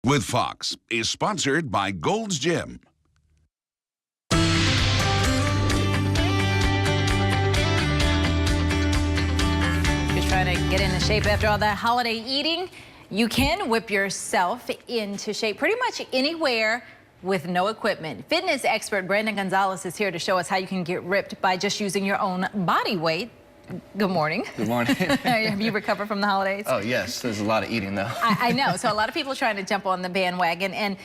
with Fox is sponsored by Gold's Gym. You're trying to get into shape after all that holiday eating? You can whip yourself into shape pretty much anywhere with no equipment. Fitness expert Brandon Gonzales is here to show us how you can get ripped by just using your own body weight. Good morning. Good morning. Have you recovered from the holidays? Oh, yes. There's a lot of eating, though. I know. So a lot of people are trying to jump on the bandwagon, and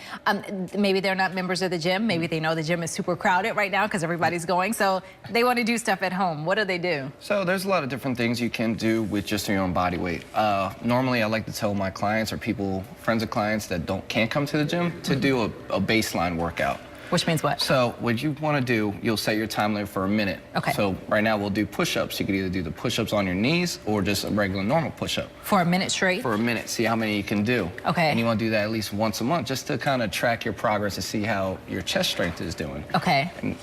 maybe they're not members of the gym. Maybe they know the gym is super crowded right now because everybody's going. So they want to do stuff at home. What do they do? So there's a lot of different things you can do with just your own body weight. Normally, I like to tell my clients or people, friends of clients that can't come to the gym to do a baseline workout. Which means what? So what you want to do, you'll set your time limit for a minute. Okay. So right now we'll do push-ups. You could either do the push-ups on your knees or just a regular normal push-up. For a minute straight? For a minute. See how many you can do. Okay. And you want to do that at least once a month just to kind of track your progress and see how your chest strength is doing. Okay. And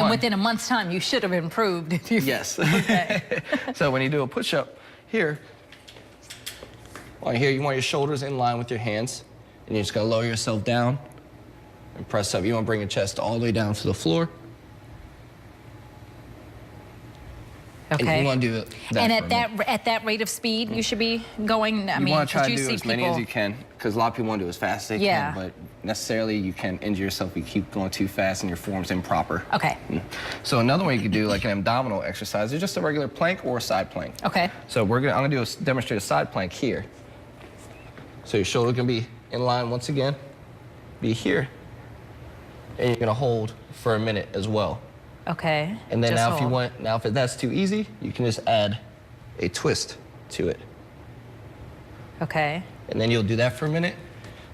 within a month's time, you should have improved if you... Yes. Okay. So when you do a push-up here, you want your shoulders in line with your hands, and you're just going to lower yourself down and press up. You want to bring your chest all the way down to the floor. Okay. And you want to do it. And at that rate of speed, you should be going. I mean, you want to try to do see as many as you can, because a lot of people want to do as fast as they can, but necessarily you can injure yourself if you keep going too fast and your form's improper. Okay. So another one you could do, like an abdominal exercise, is just a regular plank or a side plank. Okay. So I'm gonna demonstrate a side plank here. So your shoulder can be in line once again, be here, and you're gonna hold for a minute as well. Okay. And then if that's too easy, you can just add a twist to it. Okay. And then you'll do that for a minute,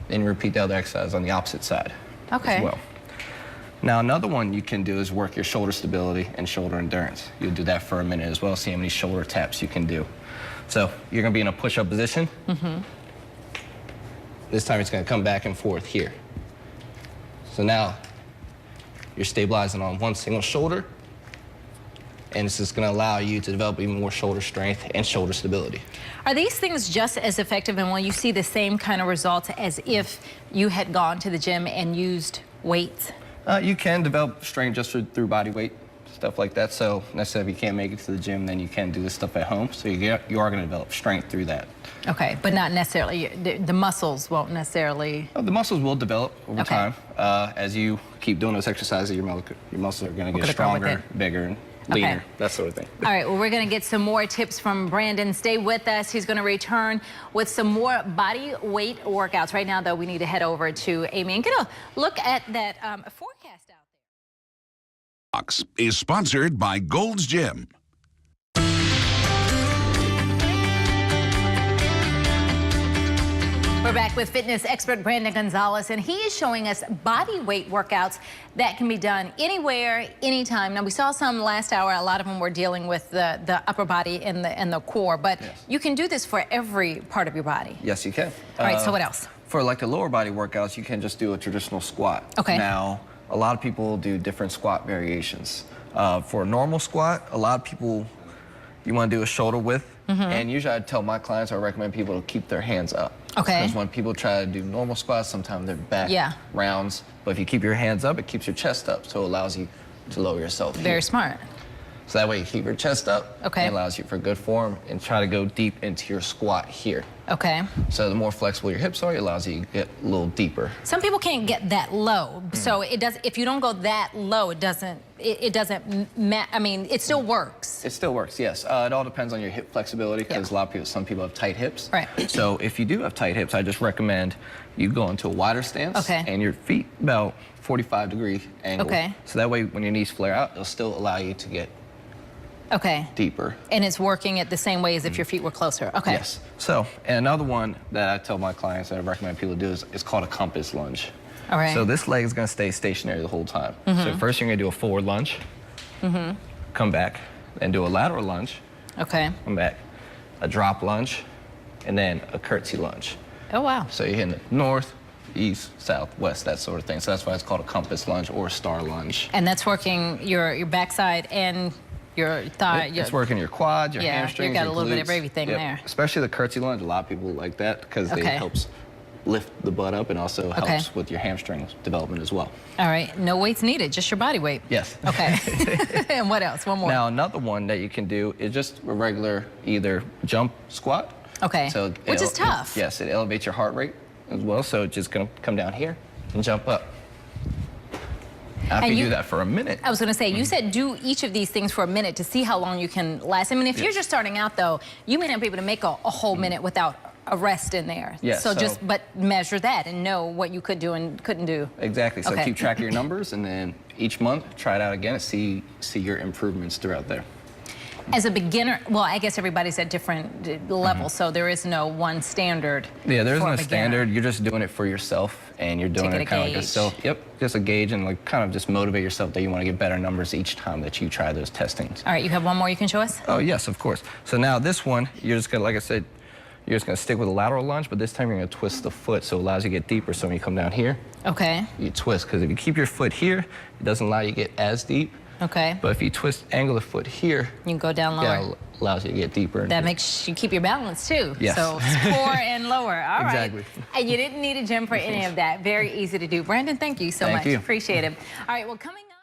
then repeat the other exercise on the opposite side as well. Now another one you can do is work your shoulder stability and shoulder endurance. You'll do that for a minute as well, see how many shoulder taps you can do. So you're gonna be in a push-up position. Mm-hmm. This time it's gonna come back and forth here. So now you're stabilizing on one single shoulder, and it's just going to allow you to develop even more shoulder strength and shoulder stability. Are these things just as effective, and will you see the same kind of results as if you had gone to the gym and used weights? You can develop strength just through body weight, stuff like that. So necessarily if you can't make it to the gym, then you can do this stuff at home. So you are going to develop strength through that. Okay, but not necessarily, the muscles won't necessarily... The muscles will develop over time. As you keep doing those exercises, your muscles are going to get stronger, bigger, and leaner, that sort of thing. All right, well, we're going to get some more tips from Brandon. Stay with us. He's going to return with some more body weight workouts. Right now, though, we need to head over to Amy and get a look at that forecast out there. Fox is sponsored by Gold's Gym. We're back with fitness expert Brandon Gonzales, and he is showing us body weight workouts that can be done anywhere, anytime. Now, we saw some last hour. A lot of them were dealing with the upper body and the core, but you can do this for every part of your body. Yes, you can. All right, so what else? For like the lower body workouts, you can just do a traditional squat. Okay. Now, a lot of people do different squat variations. For a normal squat, a lot of people, you want to do a shoulder width. Mm-hmm. And usually I tell my clients, I recommend people to keep their hands up. Okay. Because when people try to do normal squats, sometimes they're back rounds. But if you keep your hands up, it keeps your chest up. So it allows you to lower yourself. Very smart. So that way you keep your chest up. Okay. It allows you for good form and try to go deep into your squat here. Okay. So the more flexible your hips are, it allows you to get a little deeper. Some people can't get that low, so it does. If you don't go that low, it doesn't. I mean, it still works. It still works, yes. It all depends on your hip flexibility, because some people have tight hips. Right. So if you do have tight hips, I just recommend you go into a wider stance. Okay. And your feet about 45-degree angle. Okay. So that way, when your knees flare out, it'll still allow you to get deeper. And it's working it the same way as if your feet were closer. Okay. Yes. So, and another one that I tell my clients that I recommend people do is called a compass lunge. All right. So this leg is going to stay stationary the whole time. Mm-hmm. So first you're going to do a forward lunge. Mm-hmm. Come back, then do a lateral lunge. Okay. Come back, a drop lunge, and then a curtsy lunge. Oh, wow. So you're hitting the north, east, south, west, that sort of thing. So that's why it's called a compass lunge or a star lunge. And that's working your backside and your thigh. It's working your quads, your hamstrings, you got your a little glutes. bit of everything there. Especially the curtsy lunge. A lot of people like that because it helps lift the butt up and also helps with your hamstring development as well. All right, no weights needed, just your body weight. Yes. Okay. And what else? One more. Now another one that you can do is just a regular either jump squat. Okay. So which is tough. Yes, it elevates your heart rate as well. So it's just gonna come down here and jump up. After you do that for a minute. I was going to say, you said do each of these things for a minute to see how long you can last. I mean, if you're just starting out, though, you may not be able to make a whole minute without a rest in there. Yes, so but measure that and know what you could do and couldn't do. Exactly. So keep track of your numbers, and then each month try it out again and see your improvements throughout there. As a beginner, well, I guess everybody's at different levels, so there is no one standard. Yeah, there isn't a standard. You're just doing it for yourself, and you're doing it kind of like a self. Yep, just a gauge and like kind of just motivate yourself that you want to get better numbers each time that you try those testings. All right, you have one more you can show us? Oh yes, of course. So now this one, you're just gonna, like I said, you're just gonna stick with a lateral lunge, but this time you're gonna twist the foot, so it allows you to get deeper. So when you come down here, you twist, because if you keep your foot here, it doesn't allow you to get as deep. Okay. But if you angle the foot here, you can go down lower. Yeah, allows you to get deeper. That makes you keep your balance too. Yes. So core and lower. All right. Exactly. And you didn't need a gym for any of that. Very easy to do. Brandon, thank you so much. Thank you. Appreciate it. All right. Well, coming up.